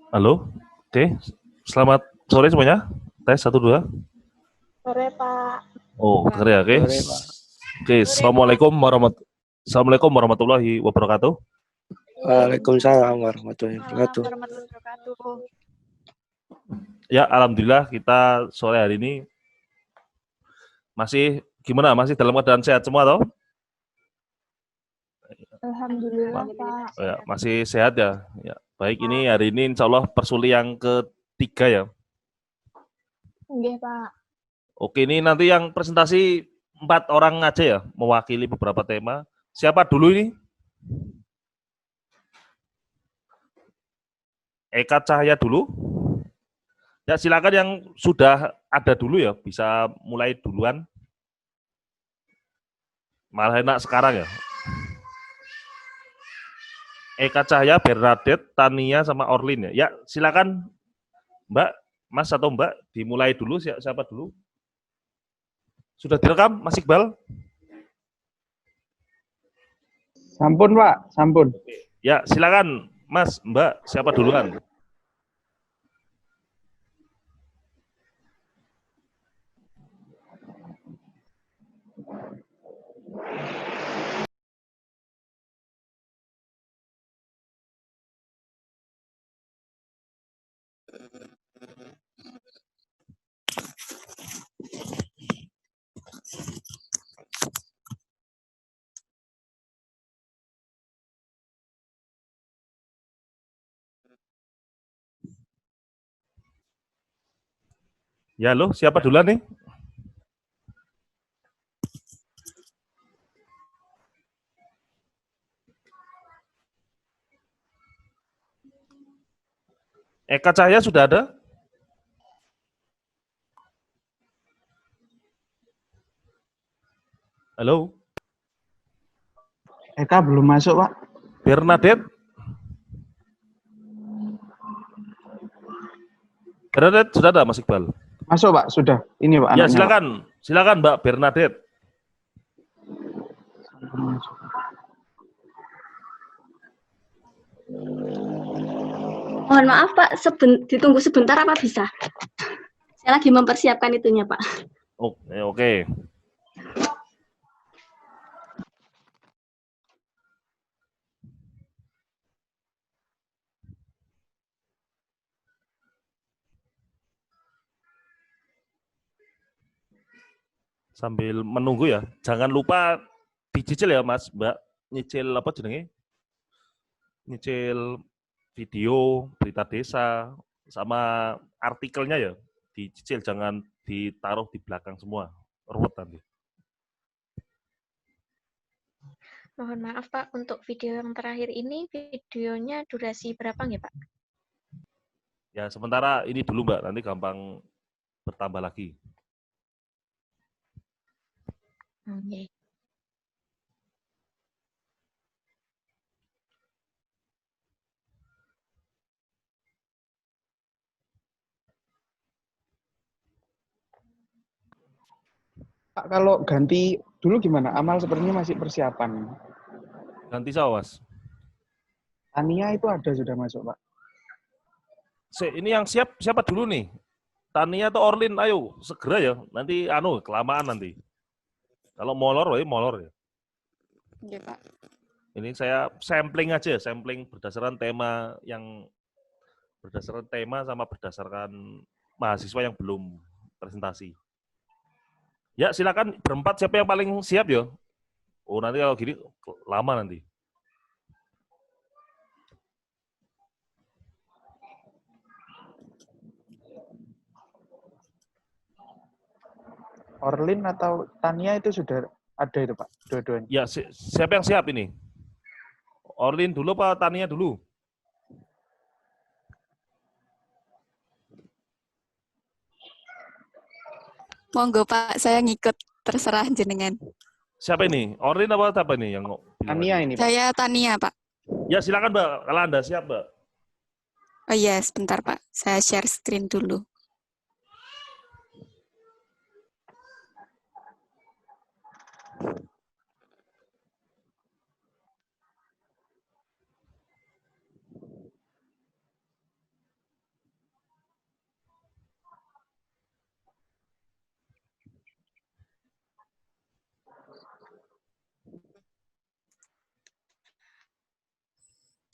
Halo, oke. Selamat sore semuanya. Tes 1 2. Sore, Pak. Oh, dengar ya, oke. Sore, Pak. Oke, Assalamualaikum warahmatullahi wabarakatuh. Waalaikumsalam warahmatullahi wabarakatuh. Warahmatullahi wabarakatuh. Ya, alhamdulillah kita sore hari ini masih gimana? Masih dalam keadaan sehat semua toh? Alhamdulillah, Pak. Oh, ya, masih sehat ya. Ya, baik ini hari ini insya Allah persuli yang ketiga ya. Nggih, Pak. Oke, ini nanti yang presentasi 4 orang aja ya, mewakili beberapa tema. Siapa dulu ini? Eka Cahaya dulu. Ya silakan yang sudah ada dulu ya, bisa mulai duluan. Malah enak sekarang ya. Eka Cahaya, Bernadette, Tania, sama Orlin ya. Ya silakan Mbak, Mas atau Mbak, dimulai dulu. Siapa dulu? Sudah direkam, Mas Iqbal? Sampun, Pak, sampun. Ya silakan Mas, Mbak, siapa duluan? Ya loh, siapa duluan nih? Eka Cahaya sudah ada? Halo? Eka belum masuk, Pak. Bernadette? Bernadette sudah ada, Mas Iqbal? Masuk, Pak, sudah. Ini, Pak, Ya anaknya, silakan, silakan Mbak Bernadette. Pak. Mohon maaf Pak, ditunggu sebentar apa bisa? Saya lagi mempersiapkan itunya Pak. Oke. Sambil menunggu ya, jangan lupa dicicil ya Mas, Mbak. Nyicil apa jenenge? Nyicil video, berita desa, sama artikelnya ya. Dicicil, jangan ditaruh di belakang semua. Ruwet nanti. Mohon maaf, Pak. Untuk video yang terakhir ini, videonya durasi berapa nggih, Pak? Ya sementara ini dulu Mbak, nanti gampang bertambah lagi. Oke. Pak, kalau ganti dulu gimana? Amal sepertinya masih persiapan. Ganti sawas. Tania itu ada sudah masuk, Pak. Ini yang siapa dulu nih? Tania atau Orlin? Ayo segera ya. Nanti kelamaan nanti. Kalau molor ya. Nggih, Pak. Ini saya sampling aja, sampling berdasarkan tema sama berdasarkan mahasiswa yang belum presentasi. Ya silakan berempat, siapa yang paling siap ya? Oh nanti kalau gini lama nanti. Orlin atau Tania itu sudah ada itu, Pak, dua-duanya. Ya siapa yang siap ini? Orlin dulu apa Tania dulu? Monggo Pak, saya ngikut, terserah jenengan. Siapa ini? Orlin apa siapa ini yang Tania ini, Pak. Saya Tania, Pak. Ya silakan Mbak, kalau Anda siap Mbak. Oh iya, sebentar Pak, saya share screen dulu.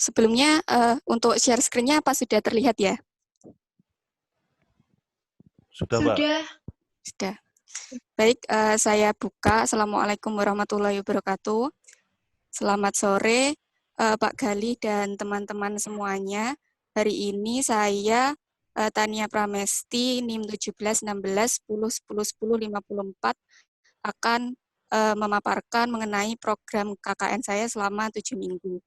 Sebelumnya untuk share screen-nya apa sudah terlihat ya? Sudah, Mbak. Sudah. Baik, saya buka. Assalamualaikum warahmatullahi wabarakatuh. Selamat sore, Pak Gali dan teman-teman semuanya. Hari ini saya, Tania Pramesti, NIM 171610101054, akan memaparkan mengenai program KKN saya selama 7 minggu.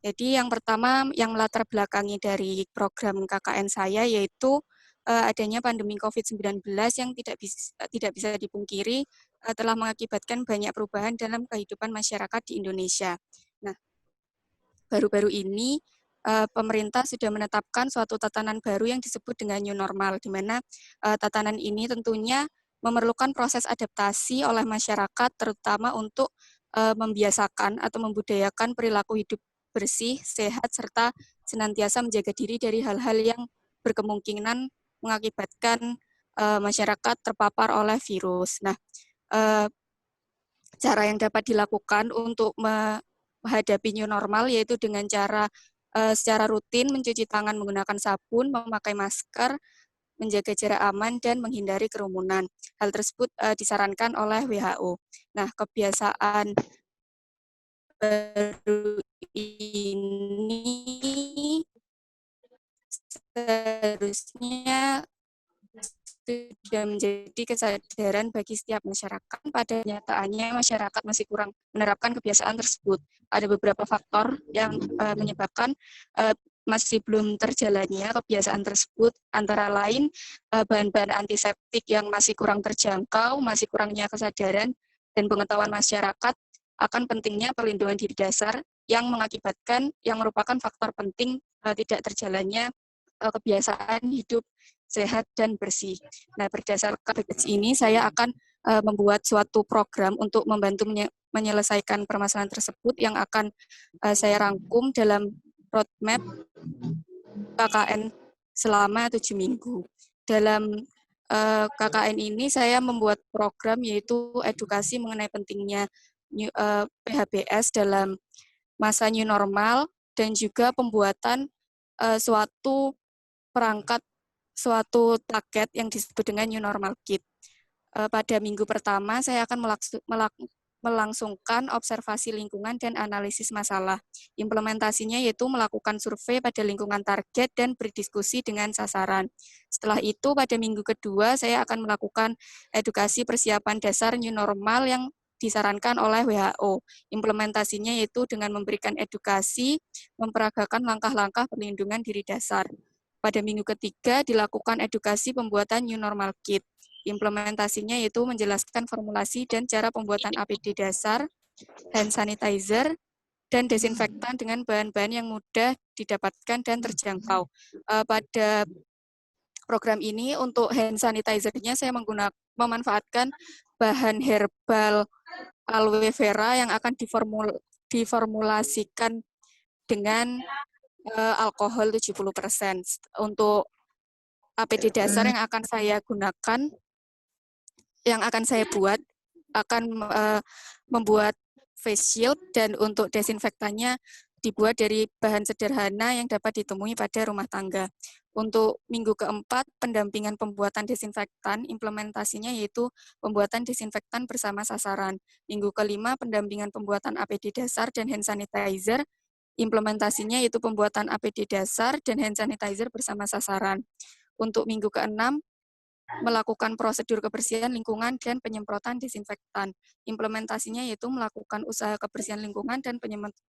Jadi yang pertama, yang melatar belakangi dari program KKN saya yaitu adanya pandemi COVID-19 yang tidak bisa dipungkiri telah mengakibatkan banyak perubahan dalam kehidupan masyarakat di Indonesia. Nah, baru-baru ini pemerintah sudah menetapkan suatu tatanan baru yang disebut dengan new normal, di mana tatanan ini tentunya memerlukan proses adaptasi oleh masyarakat, terutama untuk membiasakan atau membudayakan perilaku hidup bersih, sehat, serta senantiasa menjaga diri dari hal-hal yang berkemungkinan mengakibatkan masyarakat terpapar oleh virus. Nah, cara yang dapat dilakukan untuk menghadapi new normal yaitu dengan cara secara rutin mencuci tangan menggunakan sabun, memakai masker, menjaga jarak aman, dan menghindari kerumunan. Hal tersebut disarankan oleh WHO. Nah, kebiasaan baru ini seharusnya sudah menjadi kesadaran bagi setiap masyarakat. Pada nyataannya, masyarakat masih kurang menerapkan kebiasaan tersebut. Ada beberapa faktor yang menyebabkan masih belum terjalannya kebiasaan tersebut, antara lain bahan-bahan antiseptik yang masih kurang terjangkau, masih kurangnya kesadaran dan pengetahuan masyarakat akan pentingnya perlindungan diri dasar yang mengakibatkan, yang merupakan faktor penting tidak terjalannya kebiasaan hidup sehat dan bersih. Nah, berdasarkan ini saya akan membuat suatu program untuk membantu menyelesaikan permasalahan tersebut yang akan saya rangkum dalam roadmap KKN selama 7 minggu. Dalam KKN ini saya membuat program yaitu edukasi mengenai pentingnya PHBS dalam masa new normal dan juga pembuatan suatu perangkat, suatu paket yang disebut dengan new normal kit. Pada minggu pertama saya akan melangsungkan observasi lingkungan dan analisis masalah. Implementasinya yaitu melakukan survei pada lingkungan target dan berdiskusi dengan sasaran. Setelah itu, pada minggu kedua, saya akan melakukan edukasi persiapan dasar new normal yang disarankan oleh WHO. Implementasinya yaitu dengan memberikan edukasi, memperagakan langkah-langkah perlindungan diri dasar. Pada minggu ketiga, dilakukan edukasi pembuatan new normal kit. Implementasinya yaitu menjelaskan formulasi dan cara pembuatan APD dasar, hand sanitizer, dan desinfektan dengan bahan-bahan yang mudah didapatkan dan terjangkau. Pada program ini untuk hand sanitizer-nya saya memanfaatkan bahan herbal aloe vera yang akan diformulasikan dengan alkohol 70%. Untuk APD dasar yang akan saya gunakan, yang akan saya buat, akan membuat face shield, dan untuk desinfektannya dibuat dari bahan sederhana yang dapat ditemui pada rumah tangga. Untuk minggu keempat, pendampingan pembuatan desinfektan, implementasinya yaitu pembuatan desinfektan bersama sasaran. Minggu kelima, pendampingan pembuatan APD dasar dan hand sanitizer, implementasinya yaitu pembuatan APD dasar dan hand sanitizer bersama sasaran. Untuk minggu keenam, melakukan prosedur kebersihan lingkungan dan penyemprotan desinfektan. Implementasinya yaitu melakukan usaha kebersihan lingkungan dan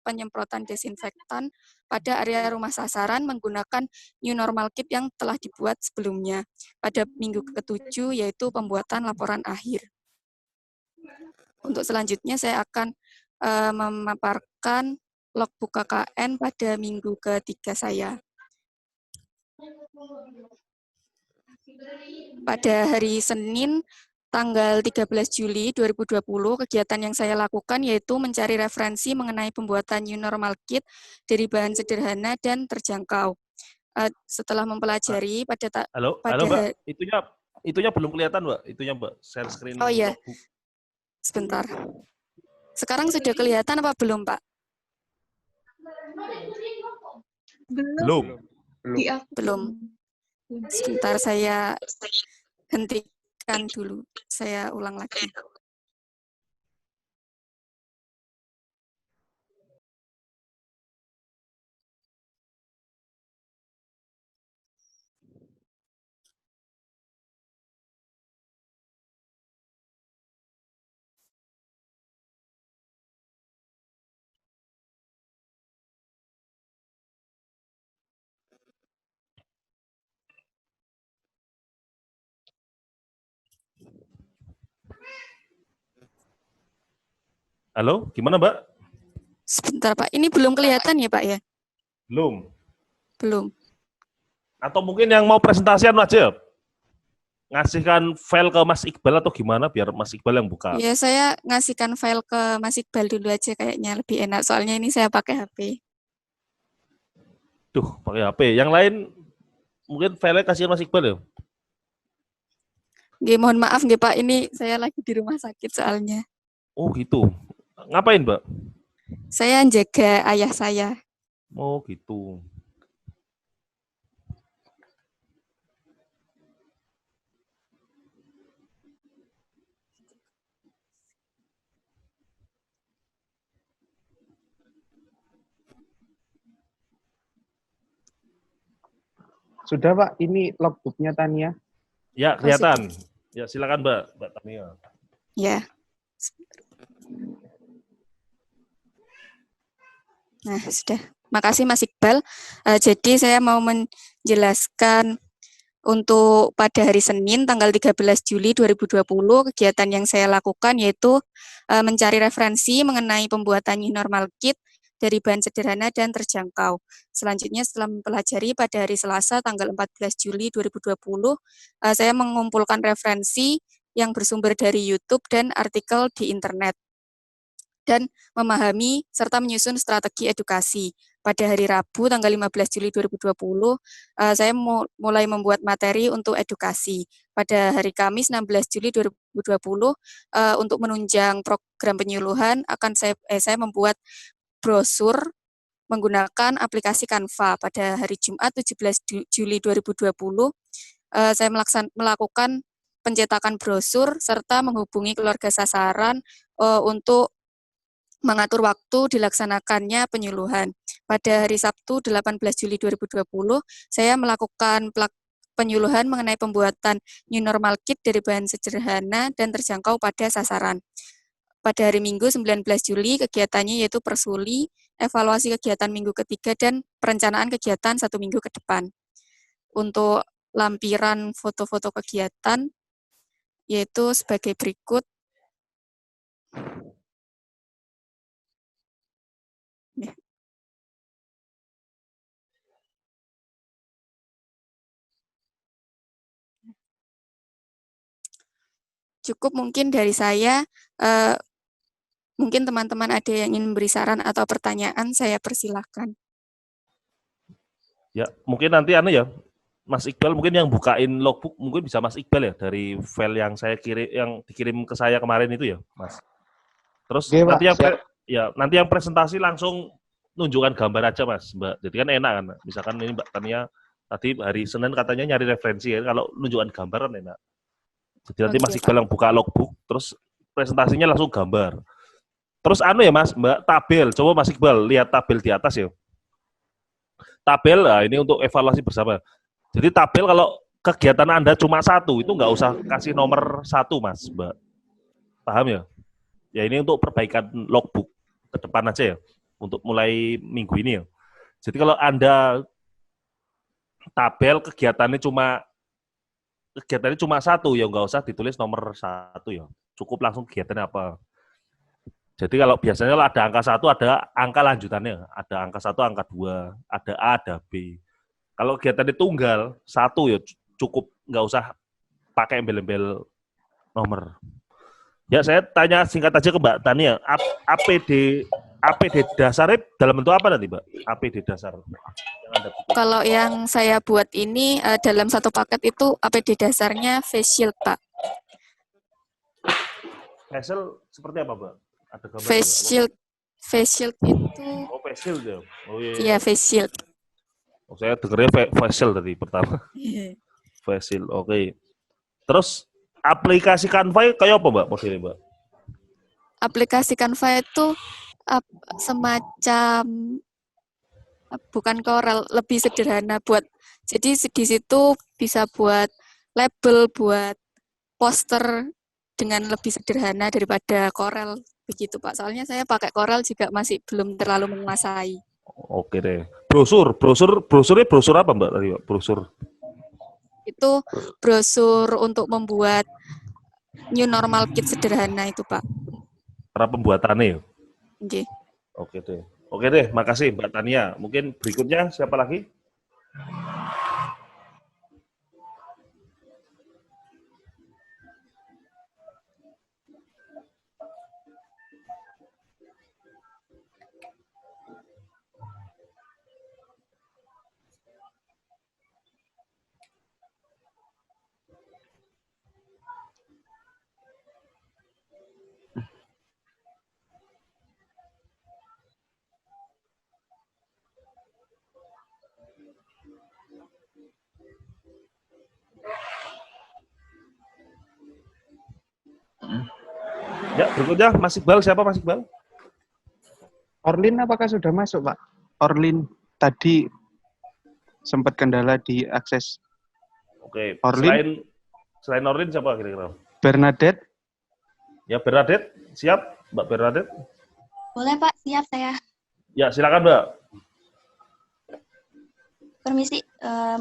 penyemprotan desinfektan pada area rumah sasaran menggunakan new normal kit yang telah dibuat sebelumnya. Pada minggu ke-7 yaitu pembuatan laporan akhir. Untuk selanjutnya saya akan memaparkan logbook KKN pada minggu ke-3 saya. Pada hari Senin, tanggal 13 Juli 2020, kegiatan yang saya lakukan yaitu mencari referensi mengenai pembuatan new normal kit dari bahan sederhana dan terjangkau. Setelah mempelajari Halo Mbak, itunya belum kelihatan Mbak, itunya Mbak, share screen. Oh iya, sebentar. Sekarang sudah kelihatan apa belum Pak? Belum. Di aku Belum. Sebentar saya hentikan dulu. Saya ulang lagi. Halo, gimana Mbak? Sebentar Pak, ini belum kelihatan ya Pak ya? Belum. Belum. Atau mungkin yang mau presentasian aja, ngasihkan file ke Mas Iqbal atau gimana biar Mas Iqbal yang buka. Ya saya ngasihkan file ke Mas Iqbal dulu aja kayaknya lebih enak. Soalnya ini saya pakai HP. Duh, pakai HP. Yang lain mungkin file-nya kasih Mas Iqbal ya. Nggih, mohon maaf nggih Pak, ini saya lagi di rumah sakit soalnya. Oh gitu. Ngapain Mbak? Saya jaga ayah saya. Oh gitu. Sudah Pak, ini logbooknya Tania. Ya kelihatan. Ya silakan Mbak Tania. Ya. Nah, sudah. Makasih Mas Iqbal. Jadi saya mau menjelaskan untuk pada hari Senin tanggal 13 Juli 2020 kegiatan yang saya lakukan yaitu mencari referensi mengenai pembuatan new normal kit dari bahan sederhana dan terjangkau. Selanjutnya setelah mempelajari pada hari Selasa tanggal 14 Juli 2020 saya mengumpulkan referensi yang bersumber dari YouTube dan artikel di internet dan memahami serta menyusun strategi edukasi. Pada hari Rabu tanggal 15 Juli 2020, saya mulai membuat materi untuk edukasi. Pada hari Kamis 16 Juli 2020, untuk menunjang program penyuluhan, saya membuat brosur menggunakan aplikasi Canva. Pada hari Jumat 17 Juli 2020, saya melakukan pencetakan brosur serta menghubungi keluarga sasaran untuk mengatur waktu dilaksanakannya penyuluhan. Pada hari Sabtu 18 Juli 2020, saya melakukan penyuluhan mengenai pembuatan new normal kit dari bahan sederhana dan terjangkau pada sasaran. Pada hari Minggu 19 Juli, kegiatannya yaitu persuli, evaluasi kegiatan minggu ketiga, dan perencanaan kegiatan 1 minggu ke depan. Untuk lampiran foto-foto kegiatan, yaitu sebagai berikut. Cukup mungkin dari saya, mungkin teman-teman ada yang ingin memberi saran atau pertanyaan, saya persilahkan. Ya, mungkin nanti ya, Mas Iqbal mungkin yang bukain logbook mungkin bisa Mas Iqbal ya dari file yang saya dikirim ke saya kemarin itu ya, Mas. Terus Oke, nanti Pak, nanti yang presentasi langsung nunjukkan gambar aja Mas, Mbak. Jadi kan enak kan. Misalkan ini Mbak Tania tadi hari Senin katanya nyari referensi ya, kalau nunjukkan gambar kan enak. Jadi nanti Mas Iqbal yang buka logbook, terus presentasinya langsung gambar. Terus ya Mas, Mbak, tabel. Coba Mas Iqbal lihat tabel di atas ya. Tabel, ini untuk evaluasi bersama. Jadi tabel kalau kegiatan Anda cuma 1, itu nggak usah kasih nomor 1 Mas, Mbak. Paham ya? Ya ini untuk perbaikan logbook ke depan aja ya, untuk mulai minggu ini ya. Jadi kalau Anda tabel kegiatannya cuma 1, ya nggak usah ditulis nomor 1 ya. Cukup langsung kegiatannya apa. Jadi kalau biasanya kalau ada angka 1, ada angka lanjutannya. Ada angka 1, angka 2, ada A, ada B. Kalau kegiatannya tunggal, 1 ya cukup, nggak usah pakai embel-embel nomor. Ya saya tanya singkat aja ke Mbak Tania, APD dasarnya dalam bentuk apa nanti Mbak? APD dasar. Kalau yang saya buat ini dalam satu paket itu APD dasarnya face shield, Pak. Face shield seperti apa Mbak? Ada gambar face shield itu. Oh face shield ya? Oh iya. Iya face shield. Oh, saya dengarnya facial tadi pertama. Facial, oke. Terus aplikasi Canva kayak apa Mbak modelnya Mbak? Aplikasi Canva itu semacam bukan Corel, lebih sederhana jadi di situ bisa buat label, buat poster dengan lebih sederhana daripada Corel begitu Pak. Soalnya saya pakai Corel juga masih belum terlalu menguasai. Oke deh. Brosurnya brosur apa Mbak tadi Mbak? Brosur. Itu brosur untuk membuat new normal kit sederhana itu Pak. Cara pembuatannya ya? Oke. Oke deh, makasih Mbak Tania. Mungkin berikutnya siapa lagi? Ya, berikutnya Mas Iqbal. Siapa Mas Iqbal? Orlin apakah sudah masuk, Pak? Orlin tadi sempat kendala di akses. Oke, Orlin? selain Orlin siapa kira-kira? Bernadette? Ya, Bernadette. Siap, Mbak Bernadette? Boleh Pak, siap saya. Ya, silakan Mbak. Permisi,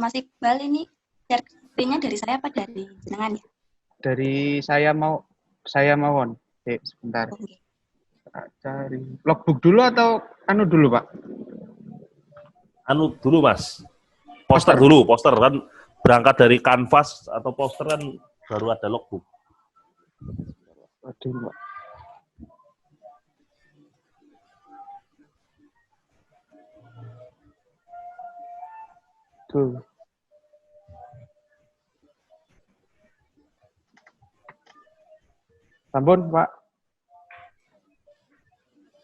Mas Iqbal ini share screen-nya dari saya apa dari jenengan ya? Dari saya mawon. Sebentar. Oke. Cari logbook dulu atau anu dulu, Pak? Anu dulu Mas. Poster dulu, poster kan berangkat dari kanvas atau poster kan baru ada logbook. Aduh, Pak. Tuh. Sampun, Pak.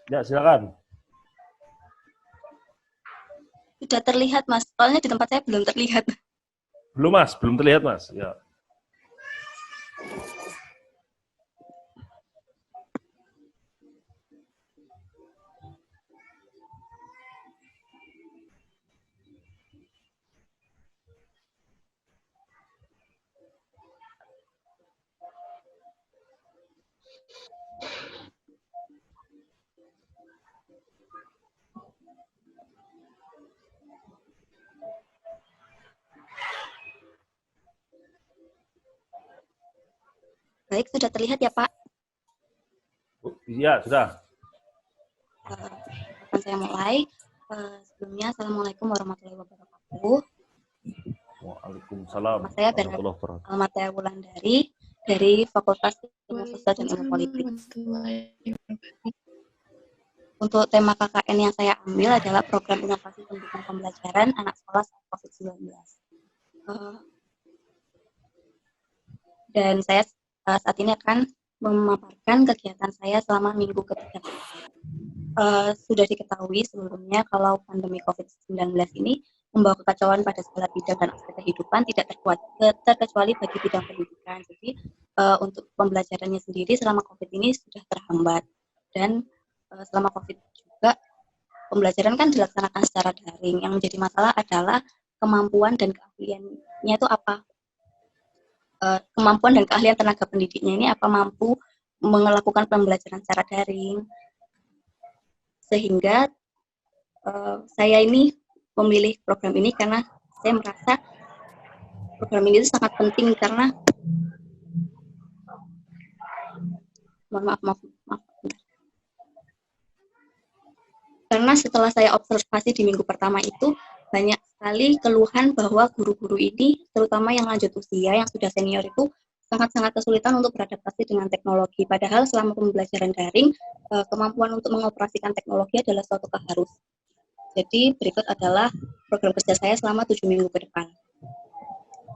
Ya, silakan. Sudah terlihat Mas, soalnya di tempat saya belum terlihat. Belum Mas, belum terlihat Mas. Ya. Baik, sudah terlihat ya Pak. Iya, sudah. Akan saya mulai. Sebelumnya, Assalamualaikum warahmatullahi wabarakatuh. Waalaikumsalam. Nama saya Almatea Wulandari dari Fakultas Ilmu Sosial dan Ilmu Politik. Untuk tema KKN yang saya ambil adalah Program Inovasi Pendidikan Pembelajaran Anak Sekolah saat COVID-19. Dan saya saat ini akan memaparkan kegiatan saya selama minggu ketiga. Sudah diketahui sebelumnya kalau pandemi COVID-19 ini membawa kekacauan pada segala bidang dan aspek kehidupan, tidak terkecuali bagi bidang pendidikan. Jadi untuk pembelajarannya sendiri selama COVID ini sudah terhambat. Dan selama COVID juga pembelajaran kan dilaksanakan secara daring. Yang menjadi masalah adalah kemampuan dan keahliannya itu apa? Kemampuan dan keahlian tenaga pendidiknya ini apa mampu melakukan pembelajaran secara daring. Sehingga saya ini memilih program ini karena saya merasa program ini itu sangat penting karena maaf. Karena setelah saya observasi di minggu pertama itu banyak sekali keluhan bahwa guru-guru ini, terutama yang lanjut usia, yang sudah senior itu sangat-sangat kesulitan untuk beradaptasi dengan teknologi. Padahal selama pembelajaran daring, kemampuan untuk mengoperasikan teknologi adalah suatu keharusan. Jadi berikut adalah program kerja saya selama 7 minggu ke depan.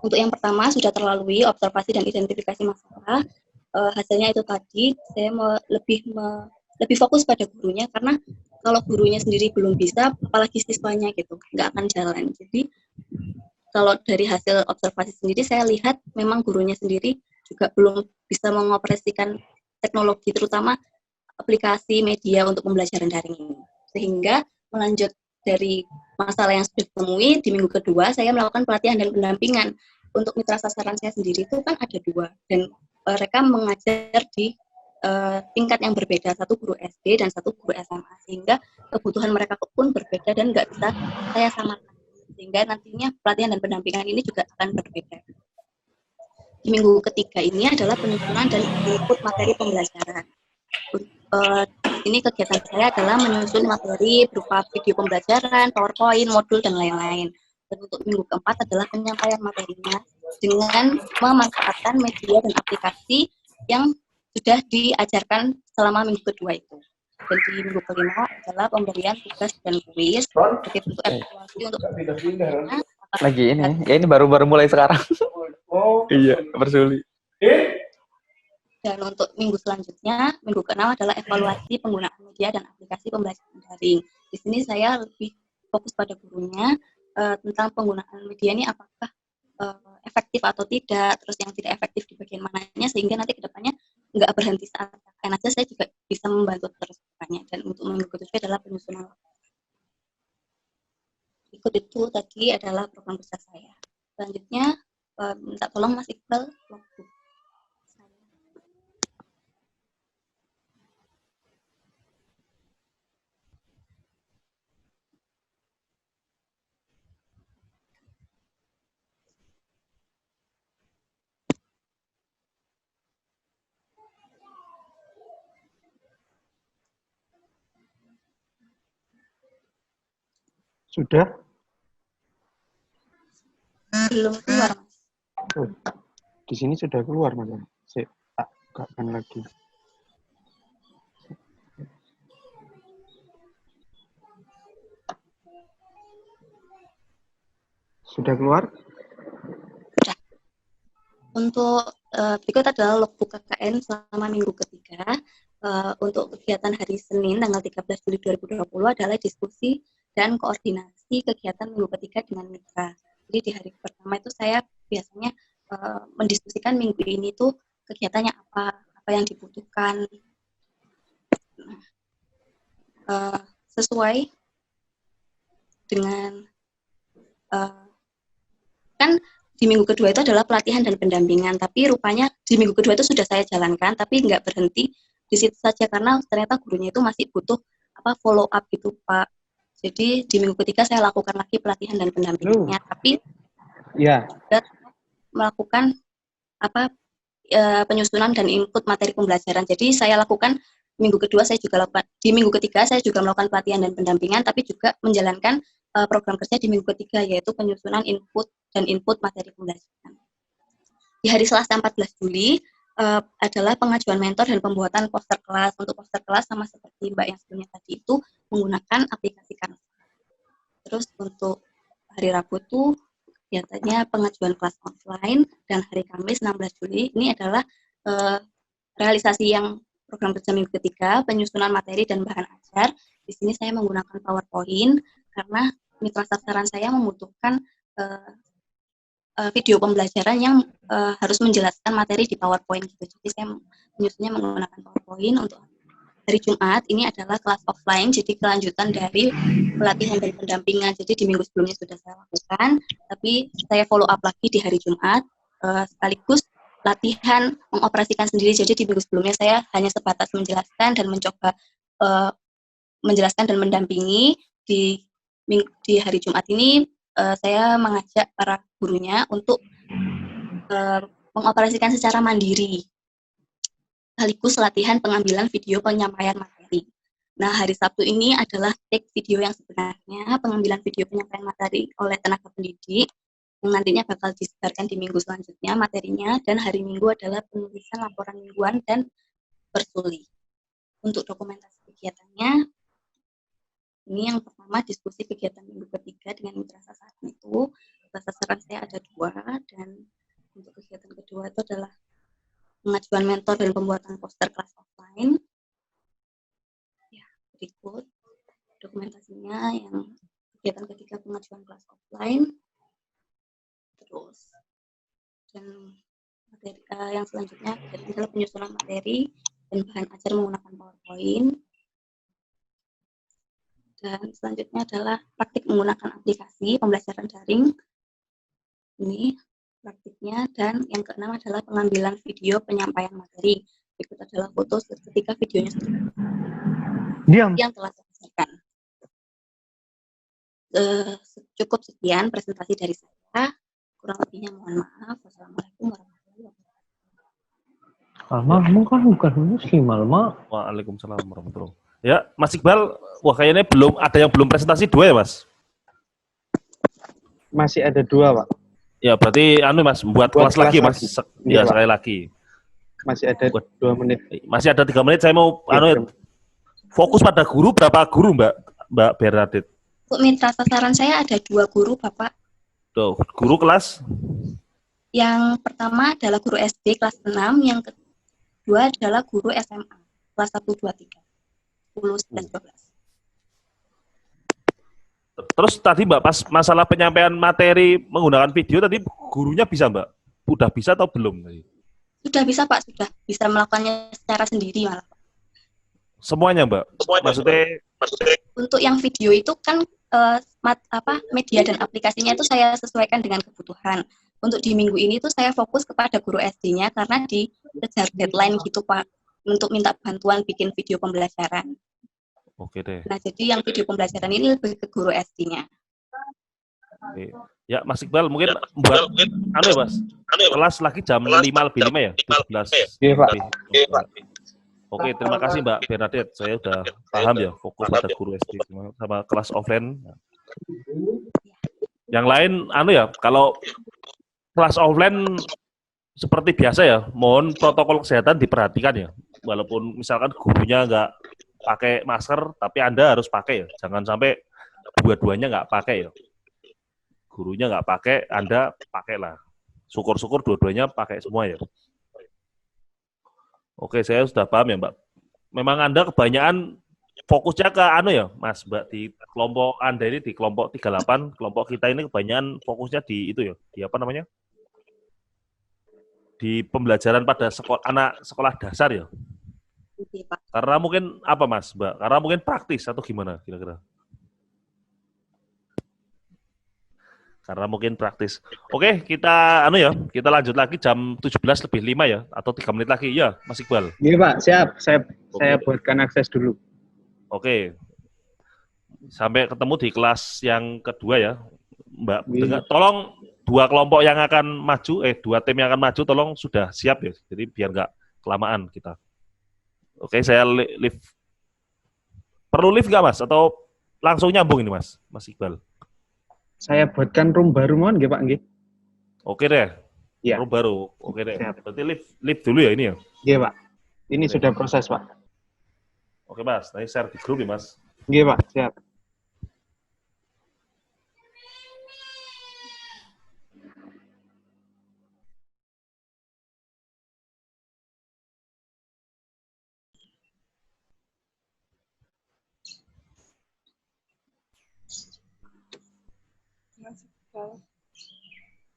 Untuk yang pertama sudah terlalui observasi dan identifikasi masalah. Hasilnya itu tadi saya lebih fokus pada gurunya karena kalau gurunya sendiri belum bisa, apalagi siswanya gitu, nggak akan jalan. Jadi kalau dari hasil observasi sendiri saya lihat memang gurunya sendiri juga belum bisa mengoperasikan teknologi, terutama aplikasi media untuk pembelajaran daring ini. Sehingga melanjut dari masalah yang sudah ditemui, di minggu kedua saya melakukan pelatihan dan pendampingan. Untuk mitra sasaran saya sendiri itu kan ada 2, dan mereka mengajar di tingkat yang berbeda, satu guru SD dan satu guru SMA, sehingga kebutuhan mereka pun berbeda dan nggak bisa saya samakan, sehingga nantinya pelatihan dan pendampingan ini juga akan berbeda. Di minggu ketiga ini adalah penyusunan dan input materi pembelajaran. Ini kegiatan saya adalah menyusun materi berupa video pembelajaran, PowerPoint, modul, dan lain-lain. Dan untuk minggu keempat adalah penyampaian materinya dengan memanfaatkan media dan aplikasi yang sudah diajarkan selama minggu kedua itu. Dan di minggu kelima adalah pemberian tugas dan kuis sebagai bentuk evaluasi untuk Lagi ini, ya ini baru mulai sekarang. Iya, bersuli. Dan untuk minggu selanjutnya, minggu ke-6 adalah evaluasi penggunaan media dan aplikasi pembelajaran daring. Di sini saya lebih fokus pada gurunya tentang penggunaan media ini apakah efektif atau tidak, terus yang tidak efektif di bagian mananya, sehingga nanti kedepannya nggak berhenti saat pakai aja, saya juga bisa membantu terus depannya. Dan untuk minggu ke-7 adalah penyusunan. Ikut itu tadi adalah program kerja saya. Selanjutnya, minta tolong Mas Iqbal logbook saya. Sudah? Belum keluar, Mas. Oh, di sini sudah keluar, Mas. Saya tak bukakan lagi. Sudah keluar? Untuk berikut adalah logbook KKN selama minggu ketiga. Untuk kegiatan hari Senin tanggal 13 Juli 2020 adalah diskusi dan koordinasi kegiatan minggu ketiga dengan mitra. Jadi di hari pertama itu saya biasanya mendiskusikan minggu ini tuh kegiatannya apa yang dibutuhkan. Sesuai dengan kan di minggu kedua itu adalah pelatihan dan pendampingan, tapi rupanya di minggu kedua itu sudah saya jalankan, tapi nggak berhenti di situ saja karena ternyata gurunya itu masih butuh follow up gitu, Pak. Jadi di minggu ketiga saya lakukan lagi pelatihan dan pendampingannya, tapi ya, melakukan penyusunan dan input materi pembelajaran. Jadi saya lakukan minggu kedua, saya juga lakukan di minggu ketiga saya juga melakukan pelatihan dan pendampingan, tapi juga menjalankan program kerja di minggu ketiga, yaitu penyusunan input materi pembelajaran. Di hari Selasa 14 Juli adalah pengajuan mentor dan pembuatan poster kelas. Untuk poster kelas sama seperti Mbak yang sebelumnya tadi itu menggunakan aplikasi Canva. Terus untuk hari Rabu itu biasanya pengajuan kelas offline, dan hari Kamis 16 Juli ini adalah realisasi yang program kerja minggu ketiga, penyusunan materi dan bahan ajar. Di sini saya menggunakan PowerPoint karena mitra sasaran saya membutuhkan video pembelajaran yang harus menjelaskan materi di PowerPoint gitu. Jadi saya menyusunnya menggunakan PowerPoint. Untuk hari Jumat ini adalah kelas offline, jadi kelanjutan dari pelatihan dan pendampingan. Jadi di minggu sebelumnya sudah saya lakukan, tapi saya follow up lagi di hari Jumat, sekaligus latihan mengoperasikan sendiri. Jadi di minggu sebelumnya saya hanya sebatas menjelaskan dan mencoba menjelaskan dan mendampingi. Di hari Jumat ini saya mengajak para gurunya untuk mengoperasikan secara mandiri, sekaligus latihan pengambilan video penyampaian materi. Nah, hari Sabtu ini adalah take video yang sebenarnya, pengambilan video penyampaian materi oleh tenaga pendidik, yang nantinya bakal disebarkan di minggu selanjutnya materinya, dan hari Minggu adalah penulisan laporan mingguan dan bersuli. Untuk dokumentasi kegiatannya, ini yang pertama diskusi kegiatan minggu ketiga dengan mitra sasaran itu. Mitra sasaran saya ada 2, dan untuk kegiatan kedua itu adalah pengajuan mentor dan pembuatan poster kelas offline. Ya, berikut. dokumentasinya yang kegiatan ketiga pengajuan kelas offline, terus dan materi, yang selanjutnya adalah penyusunan materi dan bahan ajar menggunakan PowerPoint, dan selanjutnya adalah praktik menggunakan aplikasi pembelajaran daring, ini praktiknya, dan yang keenam adalah pengambilan video penyampaian materi. Berikut adalah foto ketika videonya yang telah disampaikan. Cukup sekian presentasi dari saya. Kurang lebihnya mohon maaf. Wassalamualaikum warahmatullahi wabarakatuh. Alma kan bukan muslim, Alma. Waalaikumsalam warahmatullahi wabarakatuh. Ya, Mas Iqbal, wah kayaknya belum ada yang belum presentasi 2 ya, Mas? Masih ada 2, Pak. Ya, berarti Mas buat kelas lagi, Mas. Iya, Ya, Pak. sekali lagi. Masih ada 2 menit. Masih ada 3 menit, saya mau fokus pada guru, berapa guru, Mbak Bernadette? Untuk mitra sasaran saya ada 2 guru, Bapak. Tuh, guru kelas? Yang pertama adalah guru SD kelas 6, yang kedua adalah guru SMA kelas 1, 2, 3, 10, 11, 12. Terus tadi Mbak, pas masalah penyampaian materi menggunakan video, tadi gurunya bisa, Mbak? Udah bisa atau belum? Sudah bisa, Pak, sudah bisa melakukannya secara sendiri malah. Semuanya, Mbak? Maksudnya? Untuk yang video itu kan media dan aplikasinya itu saya sesuaikan dengan kebutuhan. Untuk di minggu ini tuh saya fokus kepada guru SD-nya karena dikejar deadline gitu, Pak, untuk minta bantuan bikin video pembelajaran. Oke deh. Nah, jadi yang video pembelajaran ini lebih ke guru SD-nya. Oke. Ya, Mas Iqbal, mungkin buat ya, Mas? Kelas lagi jam 5 lebih 5 ya? 17. Iya, Pak. Oke, terima kasih Mbak Bernadette. Saya udah paham ya, fokus pada guru SD sama kelas offline. Yang lain, ya, kalau kelas offline seperti biasa ya, mohon protokol kesehatan diperhatikan ya. Walaupun misalkan gurunya nggak pakai masker, tapi Anda harus pakai ya. Jangan sampai dua-duanya nggak pakai ya. Gurunya nggak pakai, Anda pakailah. Syukur-syukur dua-duanya pakai semua ya. Oke, saya sudah paham ya, Mbak. Memang Anda kebanyakan fokusnya ke ya, Mas, Mbak, di kelompok Anda ini, di kelompok 38, kelompok kita ini kebanyakan fokusnya di itu ya, di apa namanya? Di pembelajaran pada anak sekolah dasar ya. Karena mungkin apa, Mas, Mbak? Karena mungkin praktis atau gimana kira-kira? Karena mungkin praktis. Oke, kita ya, kita lanjut lagi jam 17 lebih 5 ya, atau 3 menit lagi. Ya, Mas Iqbal. Iya, Pak, siap. Saya buatkan akses dulu. Oke. Sampai ketemu di kelas yang kedua ya, Mbak. Tolong 2 kelompok yang akan maju, 2 tim yang akan maju, tolong sudah siap ya. Jadi biar nggak kelamaan kita. Oke, saya lift. Perlu lift nggak, Mas? Atau langsung nyambung ini, Mas Iqbal? Saya buatkan room baru, mohon nggih, Pak, nggih. Oke deh. Ya. Room baru. Oke deh. Siap. Berarti lift dulu ya ini ya? Nggih, Pak. Ini sudah proses, Pak. Oke, Mas. Nanti share di grup ya, Mas. Nggih, Pak, siap.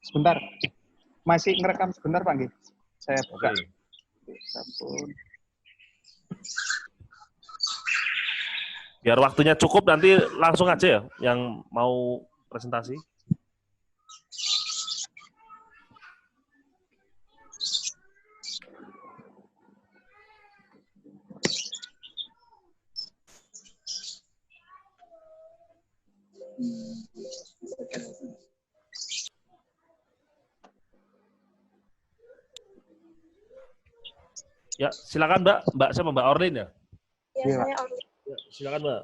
Sebentar. Masih ngerekam sebentar, Pak, nggih. Saya buka. Oke. Sabun. Biar waktunya cukup, nanti langsung aja ya yang mau presentasi. Ya, silakan Mbak sama Mbak Orlin ya. Ya, Iya, saya Orlin. Ya, silakan Mbak.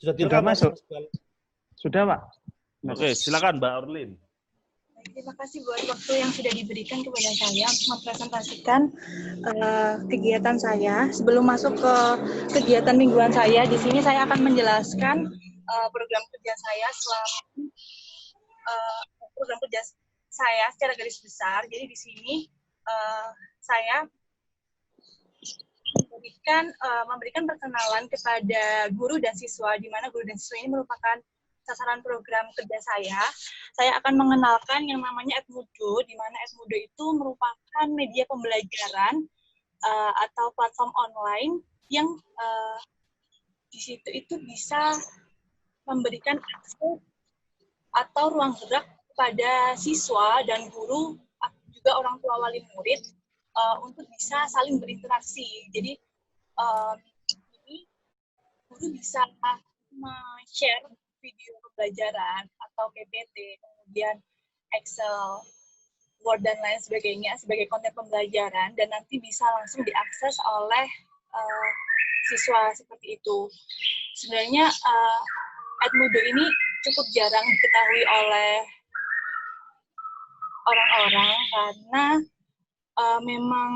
Sudah direkam, Mas? masuk. Sudah, Pak. Oke, silakan Mbak Orlin. Terima kasih buat waktu yang sudah diberikan kepada saya untuk mempresentasikan kegiatan saya. Sebelum masuk ke kegiatan mingguan saya, di sini saya akan menjelaskan program kerja saya selama program kerja saya secara garis besar. Jadi di sini saya memberikan perkenalan kepada guru dan siswa, di mana guru dan siswa ini merupakan sasaran program kerja saya. Saya akan mengenalkan yang namanya Edmudo, di mana Edmudo itu merupakan media pembelajaran atau platform online yang di situ itu bisa memberikan akses atau ruang gerak kepada siswa dan guru, juga orang tua wali murid, untuk bisa saling berinteraksi. Jadi ini guru bisa share video pembelajaran atau PPT, kemudian Excel, Word dan lain sebagainya sebagai konten pembelajaran, dan nanti bisa langsung diakses oleh siswa seperti itu. Sebenarnya Edmudo ini cukup jarang diketahui oleh orang-orang karena memang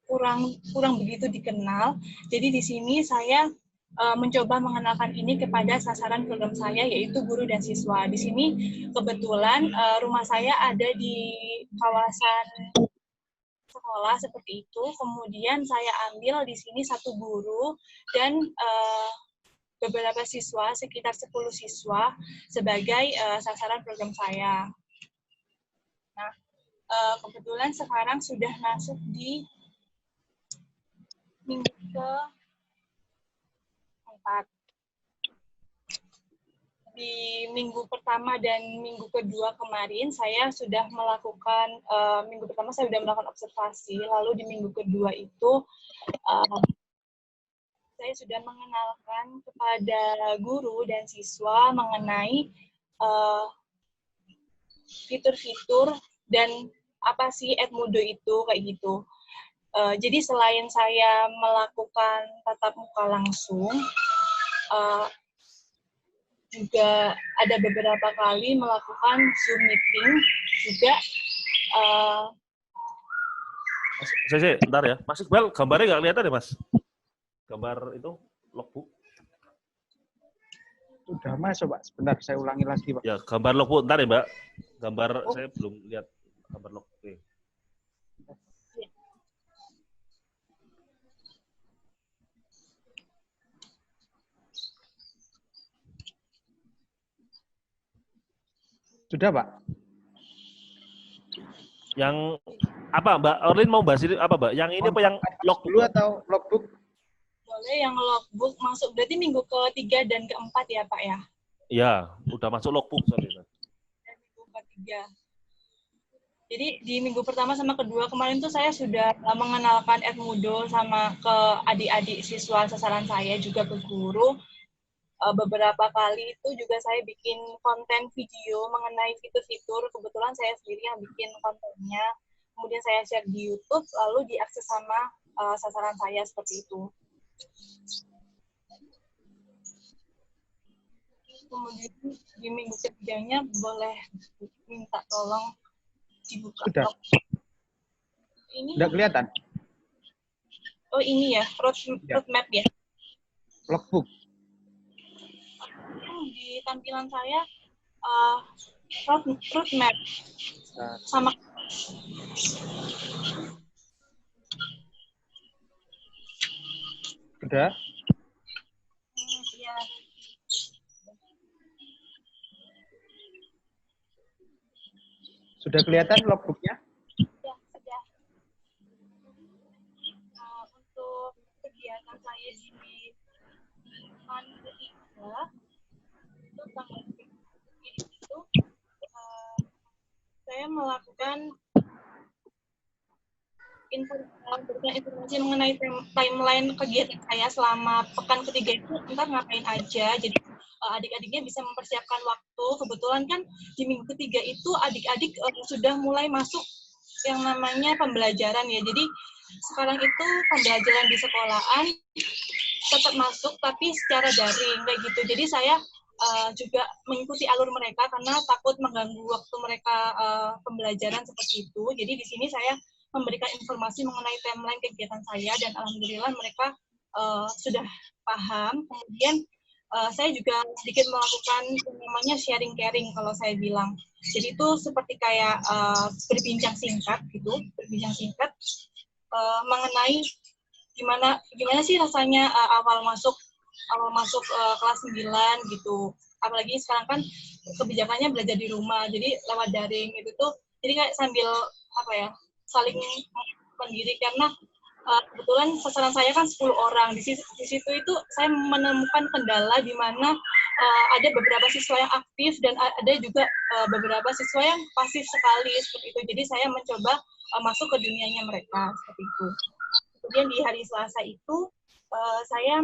kurang begitu dikenal. Jadi di sini saya mencoba mengenalkan ini kepada sasaran program saya, yaitu guru dan siswa. Di sini kebetulan rumah saya ada di kawasan sekolah seperti itu. Kemudian saya ambil di sini satu guru dan beberapa siswa, sekitar 10 siswa sebagai sasaran program saya. Nah, kebetulan sekarang sudah masuk di minggu ke-4. Di minggu pertama dan minggu kedua kemarin saya sudah melakukan, minggu pertama saya sudah melakukan observasi, lalu di minggu kedua itu saya sudah mengenalkan kepada guru dan siswa mengenai fitur-fitur dan apa sih Edmudo itu, kayak gitu. Jadi selain saya melakukan tatap muka langsung, juga ada beberapa kali melakukan Zoom meeting juga. Saya bentar ya. Mas Iqbal, gambarnya nggak kelihatan ya, Mas? Gambar itu logbook. Sudah masuk, Pak. Sebentar, saya ulangi lagi, Pak. Ya, gambar logbook. Bentar ya, Mbak. Gambar saya belum lihat gambar logbook. Oke. Sudah, Pak? Yang apa, Mbak? Orlin mau bahas ini apa, Mbak? Yang ini apa yang logbook? Dulu atau logbook? Boleh yang logbook masuk, berarti minggu ke-3 dan ke-4 ya, Pak ya? Ya, udah masuk logbook soalnya. Minggu ke-3. Jadi di minggu pertama sama kedua kemarin tuh saya sudah mengenalkan Edmudo sama ke adik-adik siswa sasaran saya, juga ke guru. Beberapa kali itu juga saya bikin konten video mengenai fitur-fitur. Kebetulan saya sendiri yang bikin kontennya. Kemudian saya share di YouTube, lalu diakses sama sasaran saya seperti itu. Kemudian di minggu ketiganya boleh minta tolong dibuka. Sudah. Ini Sudah kelihatan? Oh ini ya, roadmap ya. Logbook. Di tampilan saya roadmap sama. Sudah? Ya. Sudah kelihatan logbooknya? Ya, sudah. Untuk kegiatan saya di tahun ketiga, itu tanggal itu saya melakukan informasi mengenai timeline kegiatan saya selama pekan ketiga itu, entar ngapain aja. Jadi adik-adiknya bisa mempersiapkan waktu. Kebetulan kan di minggu ketiga itu adik-adik sudah mulai masuk yang namanya pembelajaran ya. Jadi sekarang itu pembelajaran di sekolahan tetap masuk tapi secara daring kayak gitu. Jadi saya juga mengikuti alur mereka karena takut mengganggu waktu mereka pembelajaran seperti itu. Jadi di sini saya memberikan informasi mengenai timeline kegiatan saya dan alhamdulillah mereka sudah paham. Kemudian saya juga sedikit melakukan namanya sharing caring kalau saya bilang. Jadi itu seperti kayak berbincang singkat gitu, berbincang singkat mengenai gimana sih rasanya awal masuk kelas 9 gitu. Apalagi sekarang kan kebijakannya belajar di rumah, jadi lewat daring itu tuh, jadi kayak sambil saling mendidik karena kebetulan sasaran saya kan 10 orang. Di situ itu saya menemukan kendala di mana ada beberapa siswa yang aktif dan ada juga beberapa siswa yang pasif sekali seperti itu. Jadi saya mencoba masuk ke dunianya mereka seperti itu. Kemudian di hari Selasa itu saya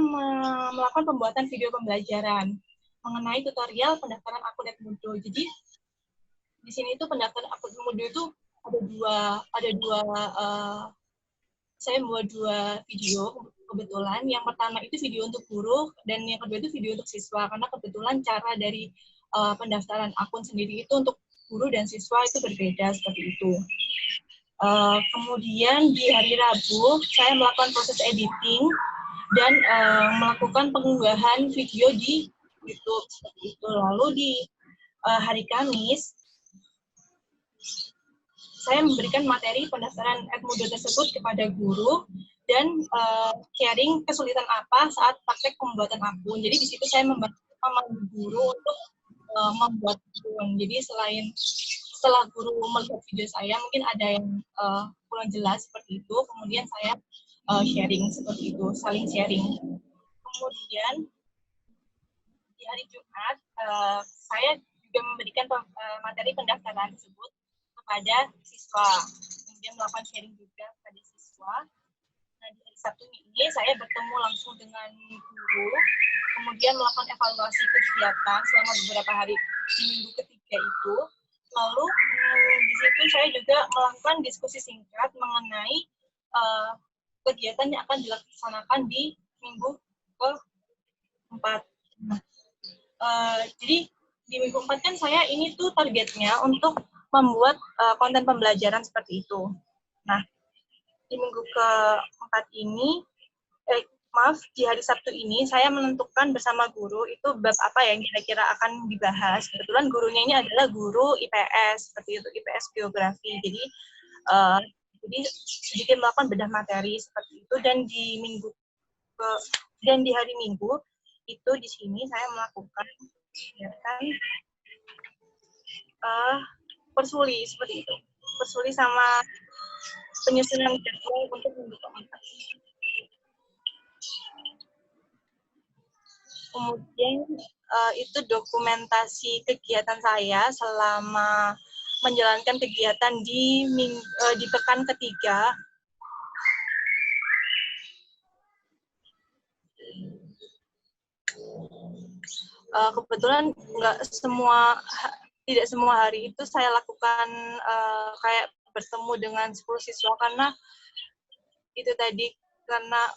melakukan pembuatan video pembelajaran mengenai tutorial pendaftaran akun Edmodo. Jadi di sini itu pendaftaran akun Edmodo itu ada dua saya membuat 2 video kebetulan. Yang pertama itu video untuk guru dan yang kedua itu video untuk siswa, karena kebetulan cara dari pendaftaran akun sendiri itu untuk guru dan siswa itu berbeda seperti itu. Kemudian di hari Rabu saya melakukan proses editing dan melakukan pengunggahan video di YouTube seperti itu. Lalu di hari Kamis saya memberikan materi pendaftaran Edmodo tersebut kepada guru dan sharing kesulitan apa saat praktek pembuatan akun. Jadi di situ saya membantu guru untuk membuat akun. Jadi setelah guru melihat video saya, mungkin ada yang kurang jelas seperti itu, kemudian saya sharing seperti itu, saling sharing. Kemudian di hari Jumat saya juga memberikan materi pendaftaran tersebut kepada siswa, kemudian melakukan sharing juga kepada siswa. Nah, di hari Sabtu ini saya bertemu langsung dengan guru, kemudian melakukan evaluasi kegiatan selama beberapa hari di minggu ketiga itu. Lalu di situ saya juga melakukan diskusi singkat mengenai kegiatan yang akan dilaksanakan di minggu ke-4. Jadi di minggu 4 kan saya ini tuh targetnya untuk membuat konten pembelajaran seperti itu. Nah, di minggu ke-4 ini, di hari Sabtu ini, saya menentukan bersama guru itu bab apa yang kira-kira akan dibahas. Kebetulan gurunya ini adalah guru IPS, seperti itu, IPS Geografi. Jadi sedikit melakukan bedah materi seperti itu. Dan di hari Minggu, itu di sini saya melakukan kegiatan persuli seperti itu. Persuli sama penyusunan jadwal untuk minggu ke-4. Kemudian itu dokumentasi kegiatan saya selama menjalankan kegiatan di pekan ketiga. Kebetulan tidak semua hari itu saya lakukan kayak bertemu dengan 10 siswa, karena itu tadi, karena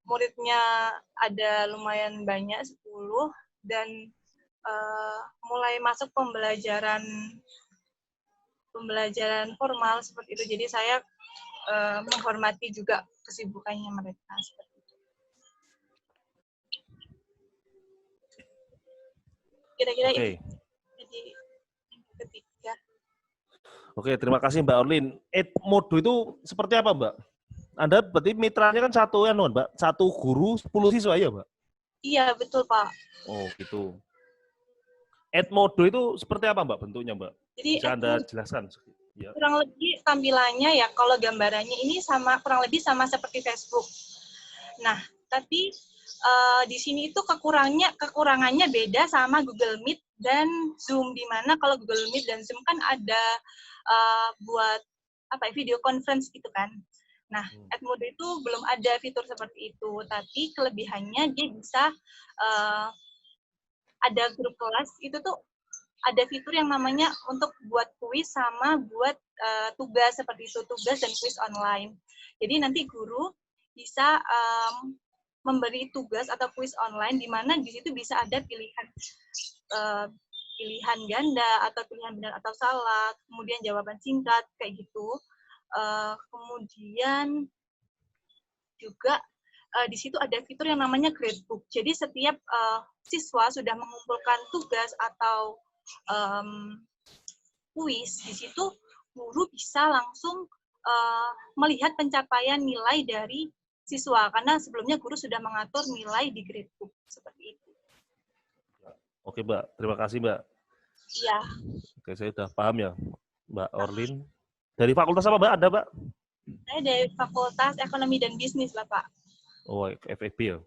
muridnya ada lumayan banyak, 10, dan mulai masuk pembelajaran formal seperti itu. Jadi saya menghormati juga kesibukannya mereka seperti itu. Kira-kira Oke. Jadi ketiga. Oke, terima kasih Mbak Orlin. Edmodo itu seperti apa, Mbak? Anda berarti mitranya kan Mbak? Satu guru, 10 siswa ya, Mbak? Iya, betul, Pak. Oh, gitu. Edmodo itu seperti apa, Mbak, bentuknya, Mbak? Jadi bisa Anda jelaskan? Ya. Kurang lebih tampilannya ya, kalau gambarannya ini kurang lebih sama seperti Facebook. Nah, tapi di sini itu kekurangannya beda sama Google Meet dan Zoom, di mana kalau Google Meet dan Zoom kan ada buat video conference gitu kan. Nah, Edmodo itu belum ada fitur seperti itu, tapi kelebihannya dia bisa ada grup kelas, itu tuh ada fitur yang namanya untuk buat kuis sama buat tugas seperti itu, tugas dan kuis online. Jadi nanti guru bisa memberi tugas atau kuis online, di mana di situ bisa ada pilihan ganda atau pilihan benar atau salah, kemudian jawaban singkat kayak gitu. Kemudian juga di situ ada fitur yang namanya gradebook. Jadi setiap siswa sudah mengumpulkan tugas atau kuis, di situ guru bisa langsung melihat pencapaian nilai dari siswa, karena sebelumnya guru sudah mengatur nilai di gradebook seperti itu. Oke, Mbak. Terima kasih, Mbak. Iya. Oke, saya sudah paham ya, Mbak Orlin. Dari fakultas apa, Mbak? Ada, Mbak? Saya dari Fakultas Ekonomi dan Bisnis, Bapak. Oh, FEB ya?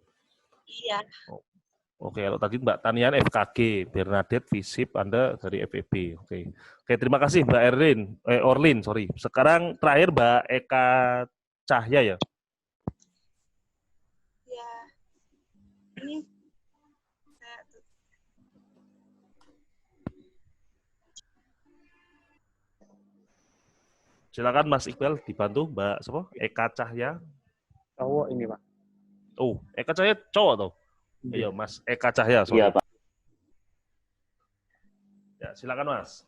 Iya. Oke, kalau tadi Mbak Tanian FKG, Bernadette Visip, Anda dari FEB. Oke. Oke, terima kasih Mbak Orlin, sorry. Sekarang terakhir Mbak Eka Cahya ya? Ya. Ini Silakan Mas Iqbal dibantu Mbak siapa? Eka Cahya. Cowok ini, Pak. Oh, Eka Cahya cowok toh? Iya, Mas Eka Cahya, sorry. Iya, Pak. Ya, silakan Mas.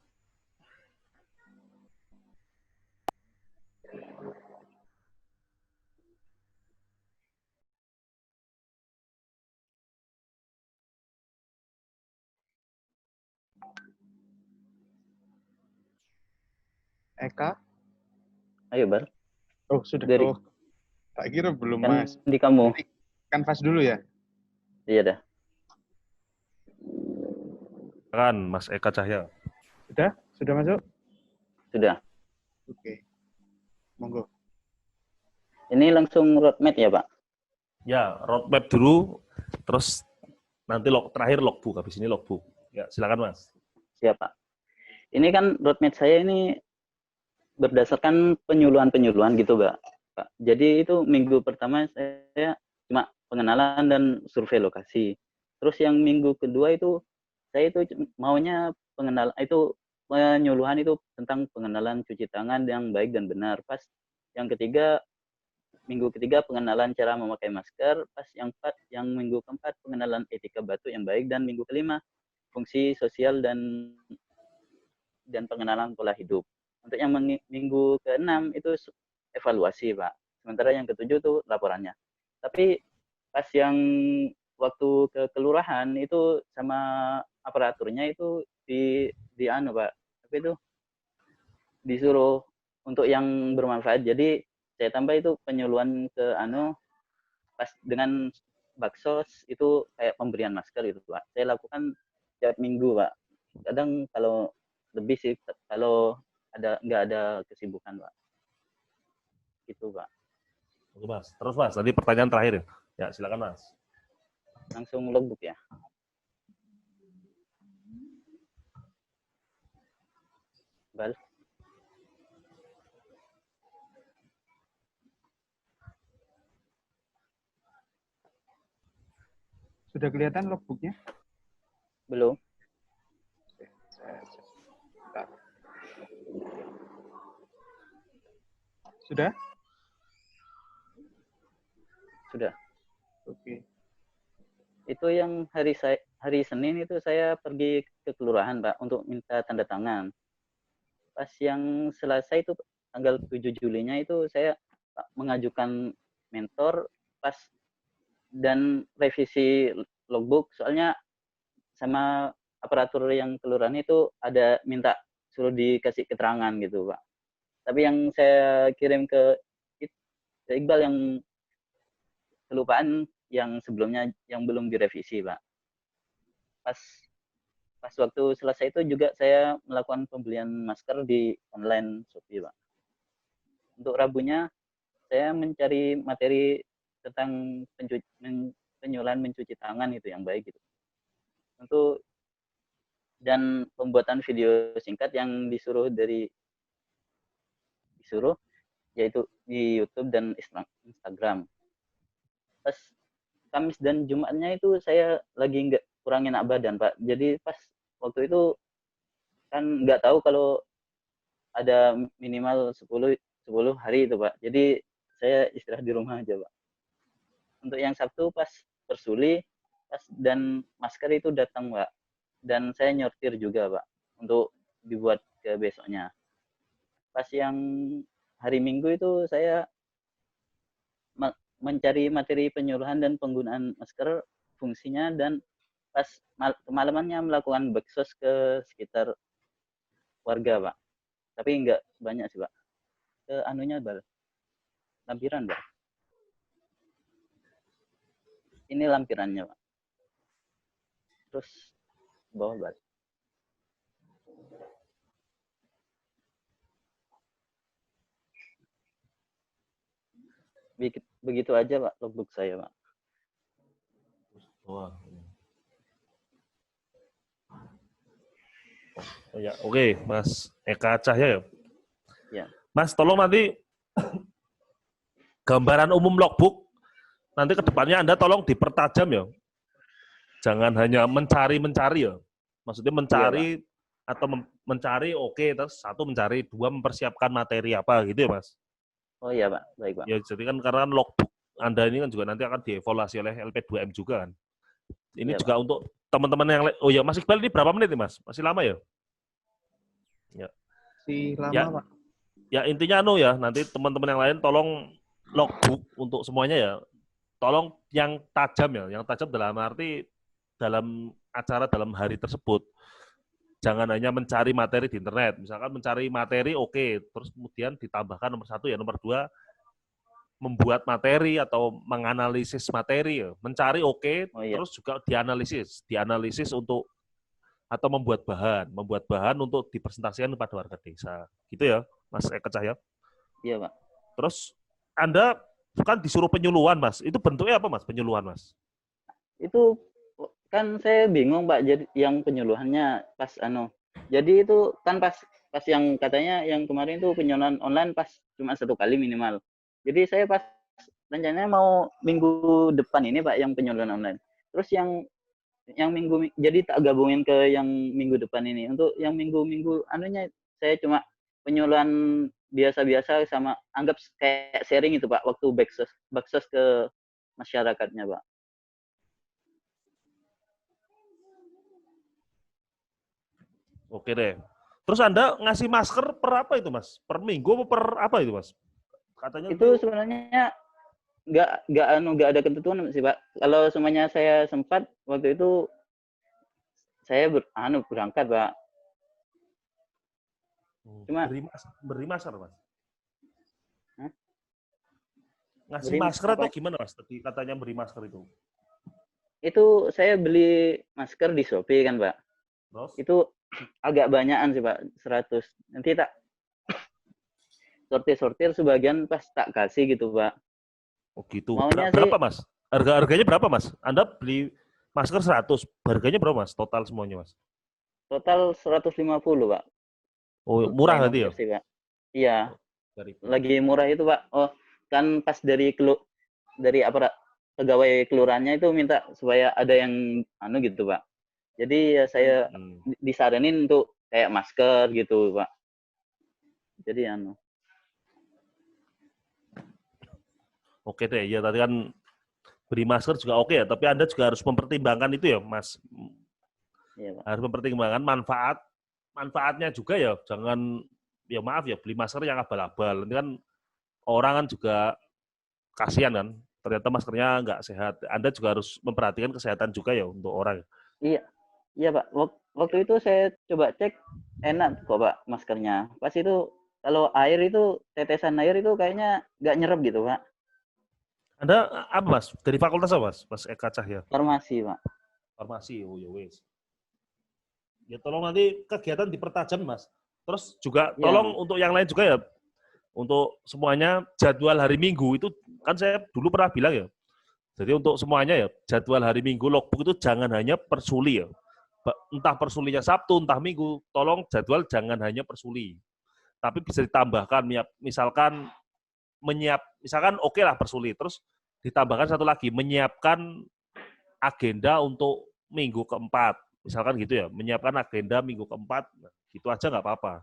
Eka? Ayo, Bar. Oh, sudah. Dari. Oh, tak kira belum, Kan Mas. di kamu. Kanvas dulu ya? Iya dah. Silakan Mas Eka Cahya. Sudah? Sudah masuk? Sudah. Oke. Monggo. Ini langsung roadmap ya, Pak? Ya, roadmap dulu, terus nanti terakhir logbook, habis ini logbook. Ya, silakan Mas. Siap, Pak. Ini kan roadmap saya ini berdasarkan penyuluhan-penyuluhan gitu, Pak. Jadi itu minggu pertama saya cuma pengenalan dan survei lokasi. Terus yang minggu kedua itu saya itu maunya pengenalan itu penyuluhan itu tentang pengenalan cuci tangan yang baik dan benar. Pas yang ketiga minggu ketiga pengenalan cara memakai masker. Pas yang minggu keempat pengenalan etika batuk yang baik, dan minggu kelima fungsi sosial dan pengenalan pola hidup. Untuk yang minggu ke-6 itu evaluasi, Pak. Sementara yang ke-7 itu laporannya. Tapi pas yang waktu ke kelurahan itu sama aparaturnya itu di anu, Pak. Tapi itu disuruh untuk yang bermanfaat. Jadi saya tambah itu penyuluhan ke anu pas dengan baksos itu kayak pemberian masker gitu, Pak. Saya lakukan tiap minggu, Pak. Kadang kalau lebih sih kalau nggak ada kesibukan, Pak. Gitu, Pak. Oke, Mas. Terus Mas, tadi pertanyaan terakhir. Ya, silakan Mas. Langsung logbook ya. Bal. Sudah kelihatan logbooknya? Belum. Sudah? Sudah. Oke. Itu yang hari Senin itu saya pergi ke kelurahan, Pak, untuk minta tanda tangan. Pas yang Selasa itu tanggal 7 Julinya itu saya mengajukan mentor pas dan revisi logbook, soalnya sama aparatur yang kelurahan itu ada minta suruh dikasih keterangan gitu, Pak. Tapi yang saya kirim ke Iqbal yang kelupaan yang sebelumnya yang belum direvisi, Pak. Pas waktu selesai itu juga saya melakukan pembelian masker di online Shopee, Pak. Untuk Rabunya saya mencari materi tentang penyuluhan mencuci tangan itu yang baik gitu. Dan pembuatan video singkat yang disuruh yaitu di YouTube dan Instagram. Pas Kamis dan Jumatnya itu saya lagi kurang enak badan, Pak. Jadi pas waktu itu kan nggak tahu kalau ada minimal 10 hari itu, Pak. Jadi saya istirahat di rumah aja, Pak. Untuk yang Sabtu pas persuli dan masker itu datang, Pak. Dan saya nyortir juga, Pak, untuk dibuat ke besoknya. Pas yang hari Minggu itu saya mencari materi penyuluhan dan penggunaan masker, fungsinya, dan pas kemalamannya melakukan baksos ke sekitar warga, Pak. Tapi nggak banyak sih, Pak. ke anunya, Bal. Lampiran, Bal. Ini lampirannya, Pak. Terus bawah, Bal. Begitu aja, Pak, logbook saya, Pak. Wah. Oh, ya, oke, Mas Eka Cahya ya. Ya. Mas, tolong nanti gambaran umum logbook nanti ke depannya Anda tolong dipertajam ya. Jangan hanya mencari ya. Maksudnya mencari atau mencari oke, terus satu mencari, dua mempersiapkan materi apa gitu ya, Mas. Oh iya, Pak. Baik, Pak. Ya, jadi kan karena logbook Anda ini kan juga nanti akan dievaluasi oleh LP2M juga kan. Ini Iya, juga Pak. untuk teman-teman yang oh ya, Mas Iqbal ini berapa menit nih, Mas? Masih lama ya? Ya. Si lama, Ya. Pak. Ya intinya ya, nanti teman-teman yang lain tolong logbook untuk semuanya ya. Tolong yang tajam ya, yang tajam dalam arti dalam acara dalam hari tersebut. Jangan hanya mencari materi di internet. Misalkan mencari materi oke, terus kemudian ditambahkan nomor 1 ya, nomor 2 membuat materi atau menganalisis materi ya. Mencari oke, Oh, iya. terus juga dianalisis untuk atau membuat bahan untuk dipresentasikan kepada warga desa. Gitu ya, Mas Eka Cahya. Iya, Pak. Terus Anda kan disuruh penyuluhan, Mas. Itu bentuknya apa, Mas? Penyuluhan, Mas? Itu kan saya bingung, Pak. Jadi yang penyuluhannya pas Jadi itu kan pas yang katanya yang kemarin itu penyuluhan online pas cuma 1 kali minimal. Jadi saya pas rencananya mau minggu depan ini, Pak, yang penyuluhan online. Terus yang minggu, jadi tak gabungin ke yang minggu depan ini. Untuk yang minggu saya cuma penyuluhan biasa-biasa sama anggap kayak sharing itu, Pak, waktu backsource ke masyarakatnya, Pak. Oke deh. Terus Anda ngasih masker per apa itu, Mas? Per minggu apa per apa itu, Mas? Katanya Itu sebenarnya nggak ada ketentuan sih, Pak. Kalau semuanya saya sempat waktu itu saya berangkat, Pak. Cuma beri masker, Mas. Hah? Ngasih Beri masker atau apa? gimana, Mas? Tadi katanya beri masker itu. Itu saya beli masker di Shopee kan, Pak. Terus? Itu agak banyakan sih, Pak, 100. Nanti tak sortir sebagian pas tak kasih gitu, Pak. Oh gitu. Maunya Berapa, Mas? Harganya berapa, Mas? Anda beli masker 100. Harganya berapa, Mas? Total semuanya, Mas? Total 150, Pak. Oh, murah nanti ya? Sih, Pak. Iya. Dari Lagi murah itu, Pak. Oh, kan pas dari pegawai kelurahannya itu minta supaya ada yang gitu, Pak. Jadi ya saya disaranin untuk kayak masker gitu, Pak. Jadi Oke deh, ya tadi kan beri masker juga oke ya, tapi Anda juga harus mempertimbangkan itu ya, Mas. Iya, Pak. Harus mempertimbangkan manfaatnya juga ya. Jangan, ya maaf ya, beli masker yang abal-abal. Ini kan orang kan juga kasihan kan, ternyata maskernya nggak sehat. Anda juga harus memperhatikan kesehatan juga ya untuk orang. Iya, Pak. Waktu itu saya coba cek, enak kok, Pak, maskernya. Pas itu kalau air itu, tetesan air itu kayaknya nggak nyerap gitu, Pak. Anda apa, Mas? Dari fakultas apa, Mas? Mas Eka Cahya? Farmasi, Pak. Farmasi, oh ya wes. Ya tolong nanti kegiatan dipertajam, Mas. Terus juga tolong untuk yang lain juga ya, untuk semuanya jadwal hari Minggu itu kan saya dulu pernah bilang ya. Jadi untuk semuanya ya jadwal hari Minggu logbook itu jangan hanya persuli ya. Entah persulinya Sabtu, entah Minggu, tolong jadwal jangan hanya persuli. Tapi bisa ditambahkan, misalkan oke lah persuli, terus ditambahkan satu lagi, menyiapkan agenda untuk minggu keempat. Misalkan gitu ya, menyiapkan agenda minggu keempat, nah, gitu aja nggak apa-apa.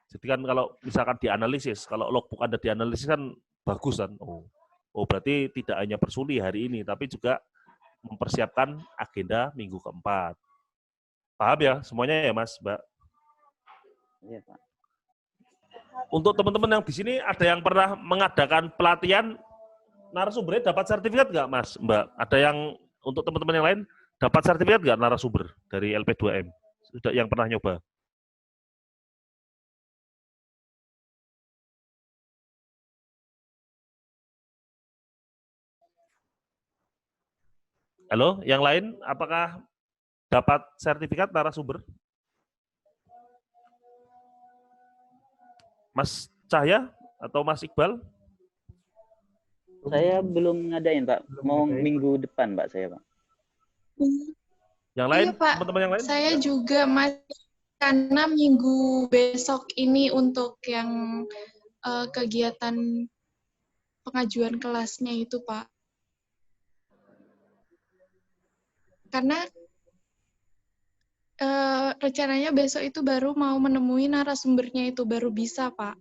Jadi kan kalau misalkan dianalisis, kalau logbook Anda dianalisis kan bagus kan. Oh berarti tidak hanya persuli hari ini, tapi juga mempersiapkan agenda minggu keempat. Paham ya semuanya ya, Mas, Mbak? Iya, Pak. Untuk teman-teman yang di sini ada yang pernah mengadakan pelatihan narasumbernya dapat sertifikat nggak, Mas, Mbak? Ada yang untuk teman-teman yang lain dapat sertifikat nggak narasumber dari LP2M? Sudah yang pernah nyoba? Halo, yang lain apakah dapat sertifikat narasumber? Mas Cahya atau Mas Iqbal? Saya belum ngadain, Pak. Mau ngadain. minggu depan, Pak, saya, Pak. Yang lain, Iya, Pak. teman-teman yang lain? Saya juga karena minggu besok ini untuk yang kegiatan pengajuan kelasnya itu, Pak. Karena rencananya besok itu baru mau menemui narasumbernya itu, baru bisa, Pak.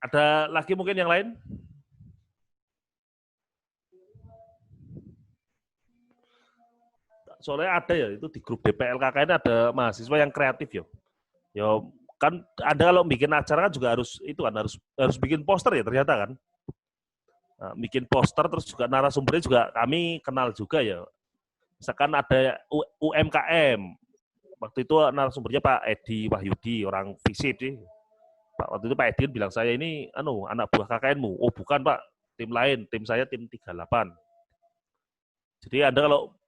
Ada lagi mungkin yang lain? Soalnya ada ya, itu di grup DPLKKN ada mahasiswa yang kreatif ya. Ya kan Anda kalau bikin acara kan juga harus itu kan harus bikin poster ya ternyata kan. Nah, bikin poster terus juga narasumbernya juga kami kenal juga ya. Misalkan ada UMKM. Waktu itu narasumbernya Pak Edi Wahyudi, orang FISIP sih. Pak, waktu itu Pak Edi bilang saya ini anak buah KKN-mu. Oh bukan Pak, tim lain, tim saya tim 38. Jadi Anda kalau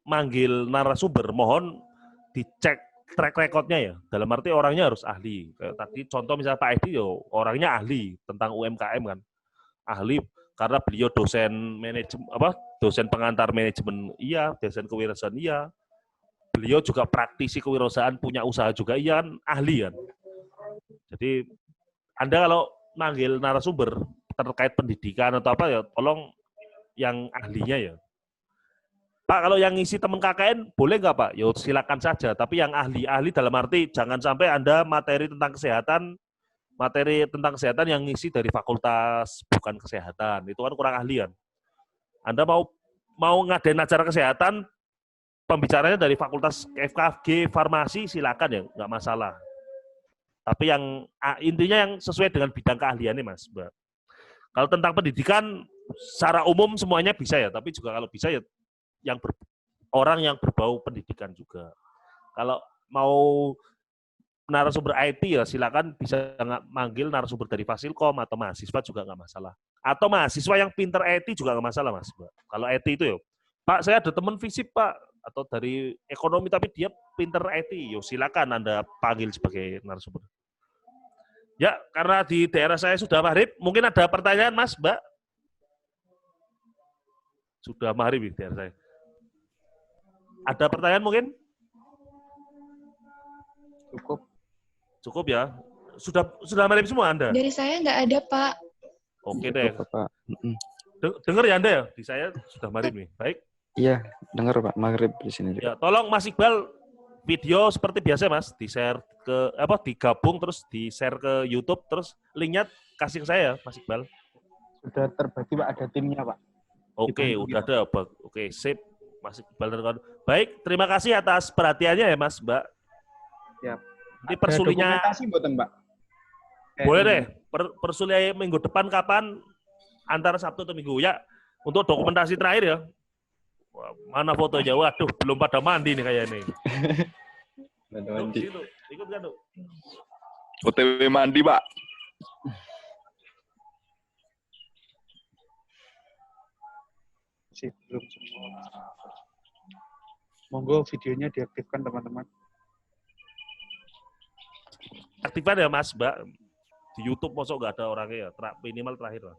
manggil narasumber, mohon dicek track record-nya ya. Dalam arti orangnya harus ahli. Kayak tadi contoh misalnya Pak Edi, yo orangnya ahli tentang UMKM kan. Ahli karena beliau dosen manajemen dosen pengantar manajemen iya, dosen kewirausahaan iya. Beliau juga praktisi kewirausahaan, punya usaha juga iya kan, ahli kan. Jadi Anda kalau manggil narasumber terkait pendidikan atau apa ya, tolong yang ahlinya ya. Pak, kalau yang ngisi teman KKN boleh nggak Pak? Ya silakan saja. Tapi yang ahli dalam arti jangan sampai Anda materi tentang kesehatan yang ngisi dari fakultas bukan kesehatan. Itu kan kurang ahli kan. Anda mau ngadain acara kesehatan, pembicaranya dari fakultas FKG, farmasi, silakan ya, nggak masalah. Tapi yang intinya yang sesuai dengan bidang keahliannya Mas, Mbak. Kalau tentang pendidikan, secara umum semuanya bisa ya, tapi juga kalau bisa ya orang yang berbau pendidikan juga. Kalau mau narasumber IT ya silakan bisa manggil narasumber dari Fasilkom atau mahasiswa juga nggak masalah. Atau mahasiswa yang pinter IT juga nggak masalah Mas. Kalau IT itu ya, Pak saya ada teman FISIP Pak, atau dari ekonomi tapi dia pinter IT, yo silakan Anda panggil sebagai narasumber. Ya, karena di daerah saya sudah maghrib, mungkin ada pertanyaan Mas, Mbak? Sudah maghrib di daerah saya. Ada pertanyaan mungkin? Cukup ya. Sudah maghrib semua Anda? Dari saya nggak ada, Pak. Oke deh. Pak. Dengar ya Anda ya? Di saya sudah maghrib nih. Baik. Iya, dengar Pak, maghrib di sini juga. Ya, tolong Mas Iqbal video seperti biasa Mas, di-share ke digabung terus di-share ke YouTube terus linknya kasih ke saya Mas Iqbal. Sudah terbagi Pak, ada timnya Pak. Oke, udah ada. Oke, sip. Mas Iqbal. Baik, terima kasih atas perhatiannya ya Mas, Mbak. Ya. Nanti persulinya dokumentasi mboten, Mbak? boleh deh. Persulinya minggu depan kapan? Antara Sabtu atau Minggu ya. Untuk dokumentasi terakhir ya. Wah, mana fotonya? Waduh, belum pada mandi nih kayaknya nih. Mandi. Ikut kan, Duk? OTW mandi, Pak. Belum semua. Monggo videonya diaktifkan teman-teman. Aktifan ya Mas, Mbak. Di YouTube masuk nggak ada orangnya ya. Minimal terakhir lah.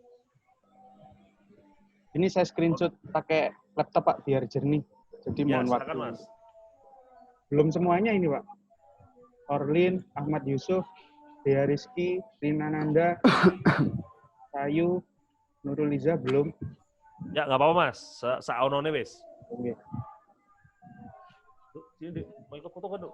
Ini saya screenshot pakai laptop Pak biar jernih. Jadi Ya, mohon silakan, waktu. Mas. Belum semuanya ini Pak. Orlin, Ahmad Yusuf, Dea Rizky, Rina Nanda, Sayu, Nurul Liza belum. Ya nggak apa-apa Mas. Saonone wis. Oke. Duk, sini Duk. Mau ikut foto kan Duk?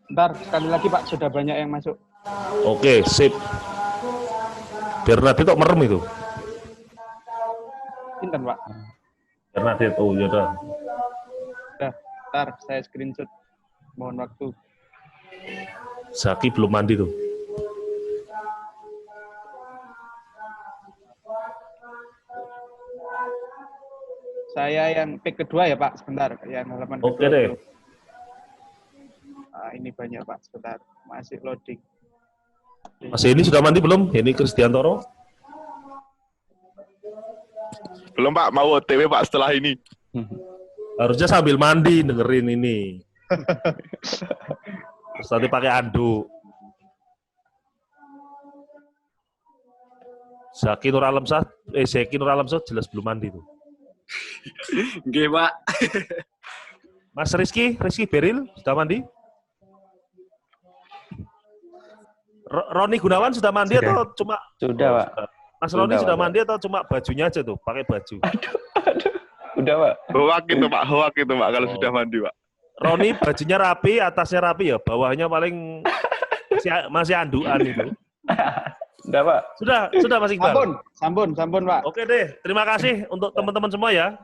Bentar, sekali lagi Pak, sudah banyak yang masuk. Oke, sip. Biar nanti tok merem itu. Pinten Pak? Biar nanti oh ya udah. Dah, bentar, saya screenshot. Mohon waktu. Zaki belum mandi tuh. Saya yang pick kedua ya Pak, sebentar. Yang halaman Oke kedua. deh. Dulu. Nah, ini banyak Pak, sebentar. Masih loading. Mas Heni sudah mandi belum? Heni Kristiantoro? Belum Pak, mau OTW Pak setelah ini. Harusnya sambil mandi dengerin ini. Terus nanti pakai anduk. Zaki Nur Alamsyah jelas belum mandi tuh. Nggih, Pak. Mas Rizky Beril sudah mandi? Roni Gunawan sudah mandi atau cuma? Sudah, Pak. Mas Roni sudah Pak. mandi atau cuma bajunya aja tuh, pakai baju? Udah, Pak. Hoak itu Pak kalau sudah mandi Pak. Roni bajunya rapi, atasnya rapi ya, bawahnya paling masih anduan itu. Udah, Pak. Sudah Mas Iqbal. Sampun Pak. Oke deh, terima kasih untuk teman-teman semua ya.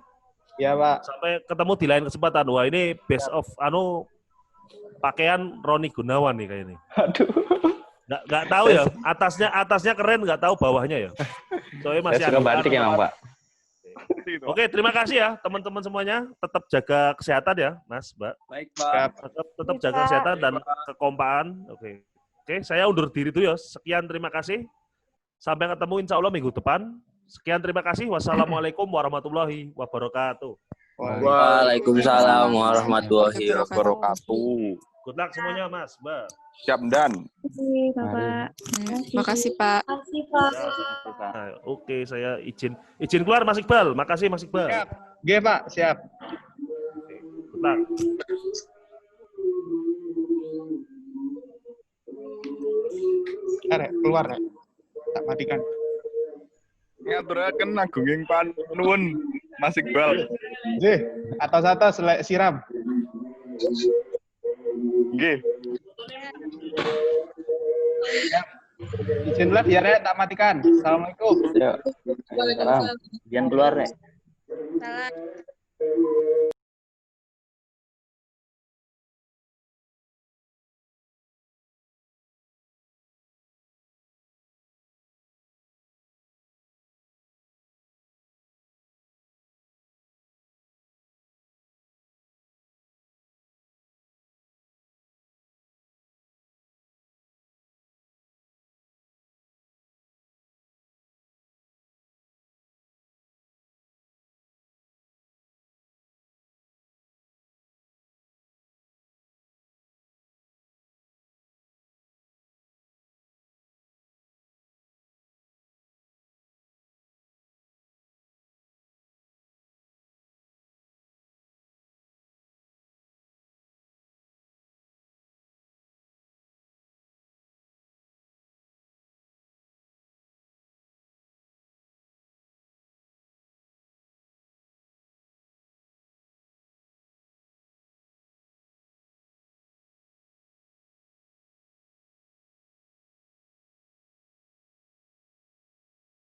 Ya Pak. Sampai ketemu di lain kesempatan. Wah ini best of pakaian Roni Gunawan nih kayak ini. Aduh. Nggak tahu ya, atasnya keren, nggak tahu bawahnya ya. Soalnya masih Saya suka batik emang, Pak. Oke, terima kasih ya teman-teman semuanya. Tetap jaga kesehatan ya, Mas, Mbak. Baik, Pak. Tetap jaga kesehatan dan kekompakan. Oke, saya undur diri dulu ya. Sekian, terima kasih. Sampai ketemu insya Allah minggu depan. Sekian, terima kasih. Wassalamualaikum warahmatullahi wabarakatuh. Waalaikumsalam warahmatullahi wabarakatuh. Good luck semuanya, Mas, Mbak. Siap dan. Terima kasih, Bapak. Makasih, Pak. Makasih, Pak. Nah, oke, saya izin keluar Mas Iqbal. Makasih Mas Iqbal. Siap. Nggih, Pak, siap. Good luck. Keluar, Rek. Tak matikan. Ngaturaken agunging panuwun Mas Iqbal. Nggih, atas lek siram. Nggih. Izin live ya, Rek, tak matikan. Assalamualaikum. Ya. Waalaikumsalam. Jangan keluar, Rek. Salam.